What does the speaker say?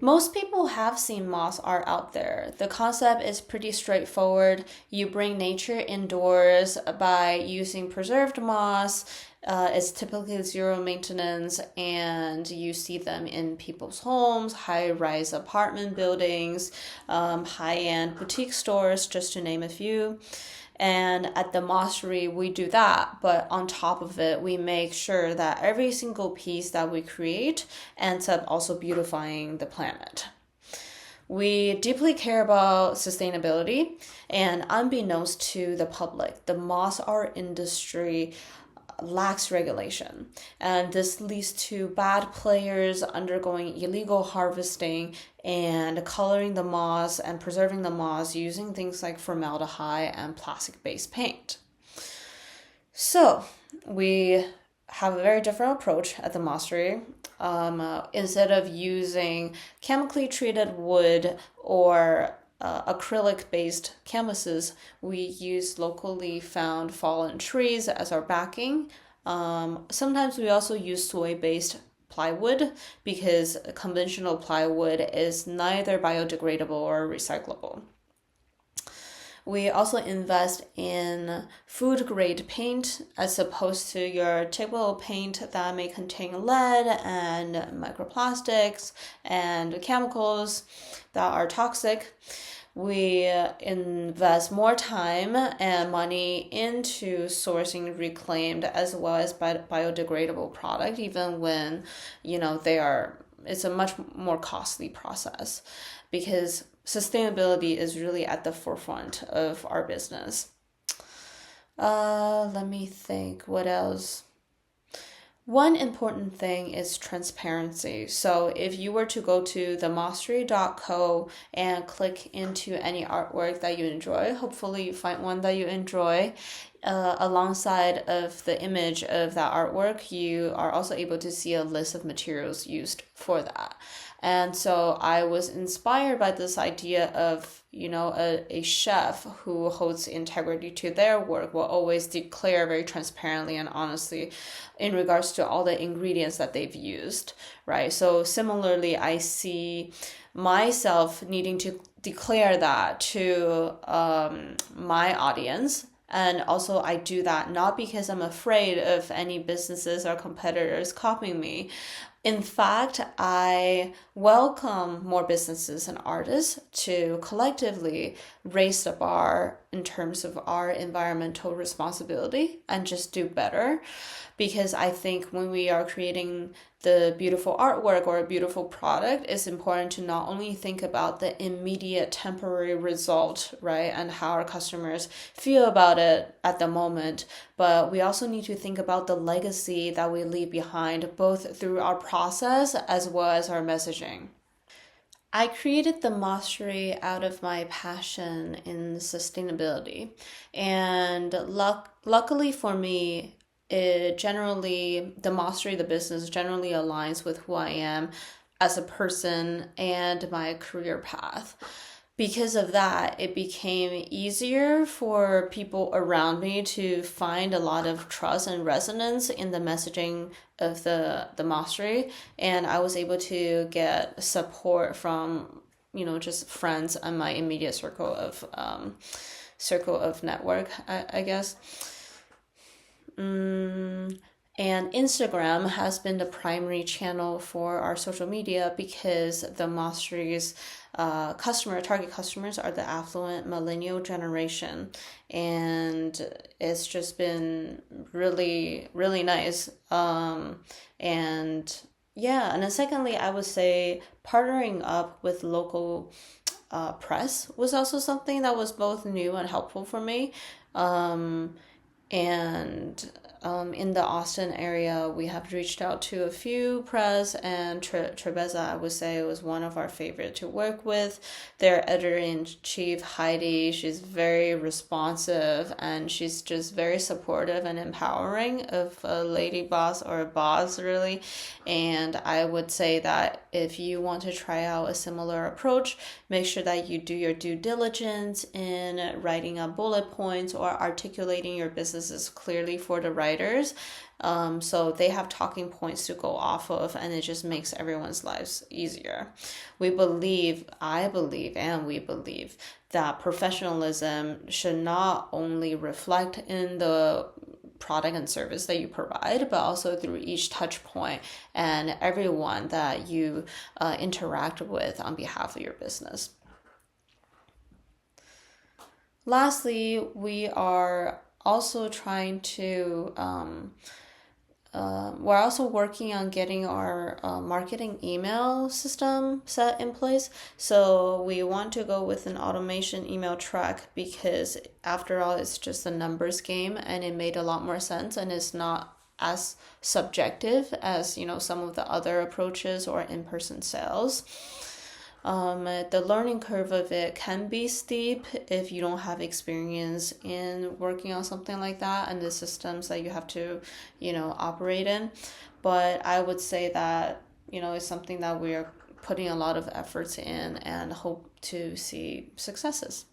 Most people have seen moss art out there. The concept is pretty straightforward. You bring nature indoors by using preserved moss. It's typically zero maintenance, and you see them in people's homes, high-rise apartment buildings, high-end boutique stores, just to name a few. And at the Mossery, we do that, but on top of it, we make sure that every single piece that we create ends up also beautifying the planet. We deeply care about sustainability, and unbeknownst to the public, the moss art industry lacks regulation, and this leads to bad players undergoing illegal harvesting and coloring the moss and preserving the moss using things like formaldehyde and plastic-based paint. So we have a very different approach at the Mossery. Instead of using chemically treated wood or acrylic-based canvases, we use locally found fallen trees as our backing. Sometimes we also use soy-based plywood because conventional plywood is neither biodegradable or recyclable. We also invest in food grade paint as opposed to your typical paint that may contain lead and microplastics and chemicals that are toxic. We invest more time and money into sourcing reclaimed as well as biodegradable product, even when, it's a much more costly process because sustainability is really at the forefront of our business. Let me think, what else? One important thing is transparency. So if you were to go to themossery.co and click into any artwork that you enjoy, hopefully you find one that you enjoy. Alongside of the image of that artwork, you are also able to see a list of materials used for that. And so I was inspired by this idea of, a chef who holds integrity to their work will always declare very transparently and honestly in regards to all the ingredients that they've used, right? So similarly, I see myself needing to declare that to my audience. And also I do that not because I'm afraid of any businesses or competitors copying me. In fact, I welcome more businesses and artists to collectively raise the bar in terms of our environmental responsibility and just do better. Because I think when we are creating the beautiful artwork or a beautiful product, it's important to not only think about the immediate temporary result, right, and how our customers feel about it at the moment, but we also need to think about the legacy that we leave behind, both through our process as well as our messaging. I created the Mossery out of my passion in sustainability, and luckily for me, the Mossery, the business, generally aligns with who I am as a person and my career path. Because of that, it became easier for people around me to find a lot of trust and resonance in the messaging of the Mossery, and I was able to get support from, just friends and my immediate circle of network, I guess. And Instagram has been the primary channel for our social media because the Mossery's target customers are the affluent millennial generation, and it's just been really, really nice. And then secondly, I would say partnering up with local press was also something that was both new and helpful for me. In the Austin area, we have reached out to a few press, and Trebeza, I would say, was one of our favorite to work with. Their editor-in-chief, Heidi, she's very responsive, and she's just very supportive and empowering of a lady boss or a boss, really. And I would say that if you want to try out a similar approach, make sure that you do your due diligence in writing up bullet points or articulating your businesses clearly for the right providers. So they have talking points to go off of, and it just makes everyone's lives easier. I believe, and we believe that professionalism should not only reflect in the product and service that you provide, but also through each touch point and everyone that you interact with on behalf of your business. Lastly, we are also trying to we're also working on getting our marketing email system set in place. So we want to go with an automation email track because after all, it's just a numbers game, and it made a lot more sense, and it's not as subjective as some of the other approaches or in-person sales. The learning curve of it can be steep if you don't have experience in working on something like that and the systems that you have to, operate in. But I would say that, it's something that we're putting a lot of efforts in and hope to see successes.